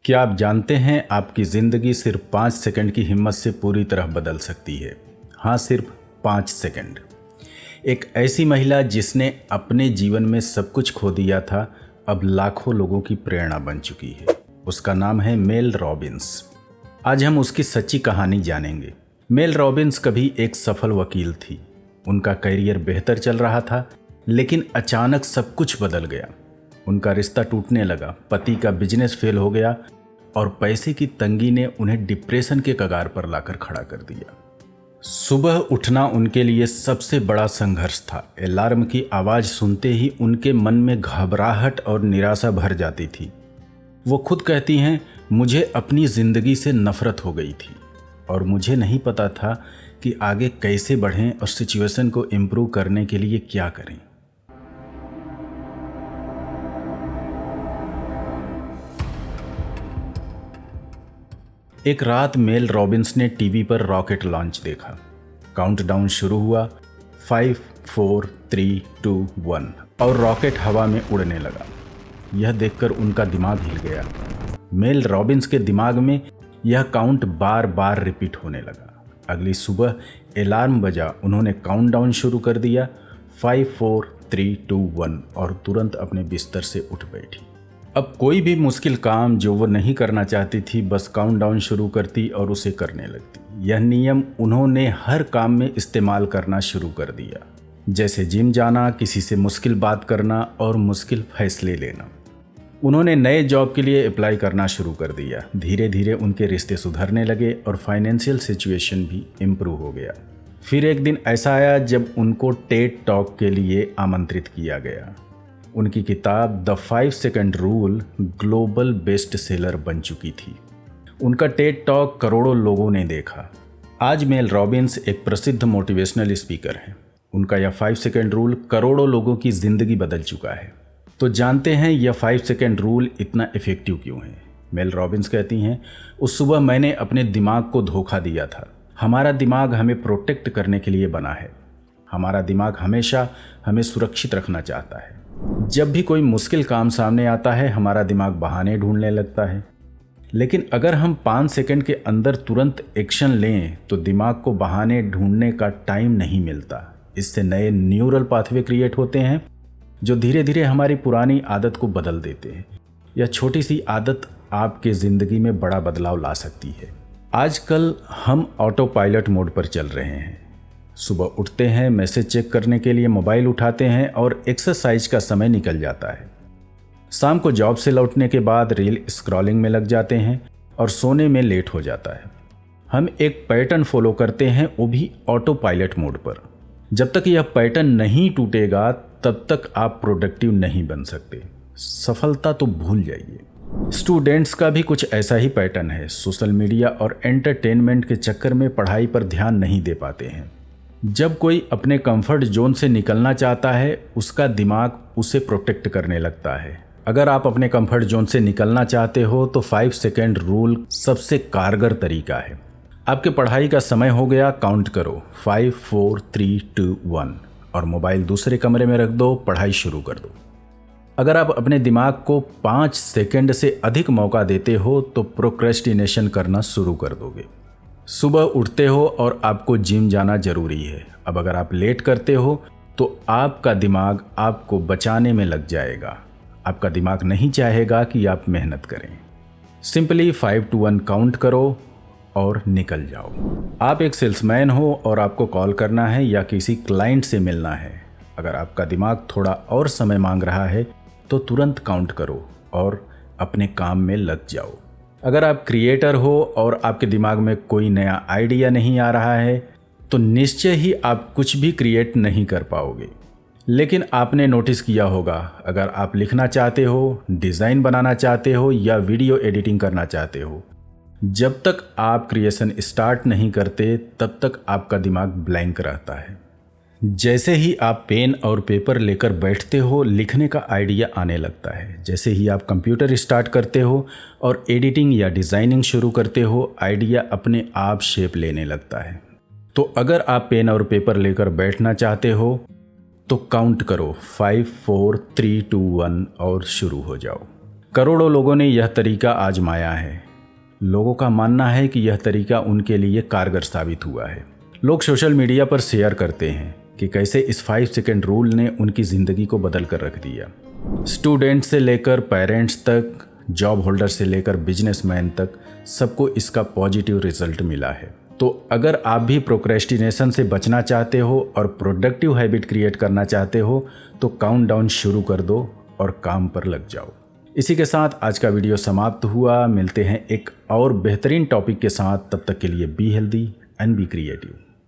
क्या आप जानते हैं आपकी ज़िंदगी सिर्फ 5 सेकंड की हिम्मत से पूरी तरह बदल सकती है। हाँ, सिर्फ 5 सेकंड। एक ऐसी महिला जिसने अपने जीवन में सब कुछ खो दिया था, अब लाखों लोगों की प्रेरणा बन चुकी है। उसका नाम है मेल रॉबिन्स। आज हम उसकी सच्ची कहानी जानेंगे। मेल रॉबिन्स कभी एक सफल वकील थी। उनका करियर बेहतर चल रहा था, लेकिन अचानक सब कुछ बदल गया। उनका रिश्ता टूटने लगा, पति का बिजनेस फेल हो गया और पैसे की तंगी ने उन्हें डिप्रेशन के कगार पर लाकर खड़ा कर दिया। सुबह उठना उनके लिए सबसे बड़ा संघर्ष था। अलार्म की आवाज़ सुनते ही उनके मन में घबराहट और निराशा भर जाती थी। वो खुद कहती हैं, मुझे अपनी ज़िंदगी से नफरत हो गई थी और मुझे नहीं पता था कि आगे कैसे बढ़ें और सिचुएशन को इम्प्रूव करने के लिए क्या करें। एक रात मेल रॉबिन्स ने टीवी पर रॉकेट लॉन्च देखा। काउंटडाउन शुरू हुआ, 5, 4, 3, 2, 1 और रॉकेट हवा में उड़ने लगा। यह देखकर उनका दिमाग हिल गया। मेल रॉबिन्स के दिमाग में यह काउंट बार बार रिपीट होने लगा। अगली सुबह अलार्म बजा, उन्होंने काउंटडाउन शुरू कर दिया, 5, 4, 3, 2, 1 और तुरंत अपने बिस्तर से उठ बैठी। अब कोई भी मुश्किल काम जो वो नहीं करना चाहती थी, बस काउंटडाउन शुरू करती और उसे करने लगती। यह नियम उन्होंने हर काम में इस्तेमाल करना शुरू कर दिया, जैसे जिम जाना, किसी से मुश्किल बात करना और मुश्किल फैसले लेना। उन्होंने नए जॉब के लिए अप्लाई करना शुरू कर दिया। धीरे धीरे उनके रिश्ते सुधरने लगे और फाइनेंशियल सिचुएशन भी इम्प्रूव हो गया। फिर एक दिन ऐसा आया जब उनको टेड टॉक के लिए आमंत्रित किया गया। उनकी किताब the 5 second rule global best seller बन चुकी थी। उनका टेड टॉक करोड़ों लोगों ने देखा। आज मेल रॉबिन्स एक प्रसिद्ध मोटिवेशनल स्पीकर हैं। उनका यह 5 सेकंड रूल करोड़ों लोगों की ज़िंदगी बदल चुका है। तो जानते हैं यह 5 सेकंड रूल इतना इफ़ेक्टिव क्यों है। मेल रॉबिन्स कहती हैं, उस सुबह मैंने अपने दिमाग को धोखा दिया था। हमारा दिमाग हमें प्रोटेक्ट करने के लिए बना है। हमारा दिमाग हमेशा हमें सुरक्षित रखना चाहता है। जब भी कोई मुश्किल काम सामने आता है, हमारा दिमाग बहाने ढूंढने लगता है। लेकिन अगर हम 5 सेकंड के अंदर तुरंत एक्शन लें तो दिमाग को बहाने ढूंढने का टाइम नहीं मिलता। इससे नए न्यूरल पाथवे क्रिएट होते हैं जो धीरे धीरे हमारी पुरानी आदत को बदल देते हैं। यह छोटी सी आदत आपके ज़िंदगी में बड़ा बदलाव ला सकती है। आजकल हम ऑटो पायलट मोड पर चल रहे हैं। सुबह उठते हैं, मैसेज चेक करने के लिए मोबाइल उठाते हैं और एक्सरसाइज का समय निकल जाता है। शाम को जॉब से लौटने के बाद रील स्क्रॉलिंग में लग जाते हैं और सोने में लेट हो जाता है। हम एक पैटर्न फॉलो करते हैं, वो भी ऑटो पायलट मोड पर। जब तक यह पैटर्न नहीं टूटेगा तब तक आप प्रोडक्टिव नहीं बन सकते। सफलता तो भूल जाइए। स्टूडेंट्स का भी कुछ ऐसा ही पैटर्न है। सोशल मीडिया और एंटरटेनमेंट के चक्कर में पढ़ाई पर ध्यान नहीं दे पाते हैं। जब कोई अपने कंफर्ट जोन से निकलना चाहता है, उसका दिमाग उसे प्रोटेक्ट करने लगता है। अगर आप अपने कंफर्ट जोन से निकलना चाहते हो तो 5 सेकंड रूल सबसे कारगर तरीका है। आपके पढ़ाई का समय हो गया, काउंट करो, 5, 4, 3, 2, 1 और मोबाइल दूसरे कमरे में रख दो, पढ़ाई शुरू कर दो। अगर आप अपने दिमाग को 5 सेकंड से अधिक मौका देते हो तो प्रोक्रेस्टिनेशन करना शुरू कर दोगे। सुबह उठते हो और आपको जिम जाना जरूरी है। अब अगर आप लेट करते हो तो आपका दिमाग आपको बचाने में लग जाएगा। आपका दिमाग नहीं चाहेगा कि आप मेहनत करें। सिंपली 5 to 1 काउंट करो और निकल जाओ। आप एक सेल्समैन हो और आपको कॉल करना है या किसी क्लाइंट से मिलना है। अगर आपका दिमाग थोड़ा और समय मांग रहा है तो तुरंत काउंट करो और अपने काम में लग जाओ। अगर आप क्रिएटर हो और आपके दिमाग में कोई नया आइडिया नहीं आ रहा है तो निश्चय ही आप कुछ भी क्रिएट नहीं कर पाओगे। लेकिन आपने नोटिस किया होगा, अगर आप लिखना चाहते हो, डिज़ाइन बनाना चाहते हो या वीडियो एडिटिंग करना चाहते हो, जब तक आप क्रिएशन स्टार्ट नहीं करते तब तक आपका दिमाग ब्लैंक रहता है। जैसे ही आप पेन और पेपर लेकर बैठते हो, लिखने का आइडिया आने लगता है। जैसे ही आप कंप्यूटर स्टार्ट करते हो और एडिटिंग या डिज़ाइनिंग शुरू करते हो, आइडिया अपने आप शेप लेने लगता है। तो अगर आप पेन और पेपर लेकर बैठना चाहते हो तो काउंट करो, 5, 4, 3, 2, 1 और शुरू हो जाओ। करोड़ों लोगों ने यह तरीका आजमाया है। लोगों का मानना है कि यह तरीका उनके लिए कारगर साबित हुआ है। लोग सोशल मीडिया पर शेयर करते हैं कि कैसे इस 5 सेकंड रूल ने उनकी ज़िंदगी को बदल कर रख दिया। स्टूडेंट से लेकर पेरेंट्स तक, जॉब होल्डर से लेकर बिजनेसमैन तक, सबको इसका पॉजिटिव रिजल्ट मिला है। तो अगर आप भी प्रोक्रेस्टिनेशन से बचना चाहते हो और प्रोडक्टिव हैबिट क्रिएट करना चाहते हो तो काउंटडाउन शुरू कर दो और काम पर लग जाओ। इसी के साथ आज का वीडियो समाप्त हुआ। मिलते हैं एक और बेहतरीन टॉपिक के साथ, तब तक के लिए be healthy and be creative.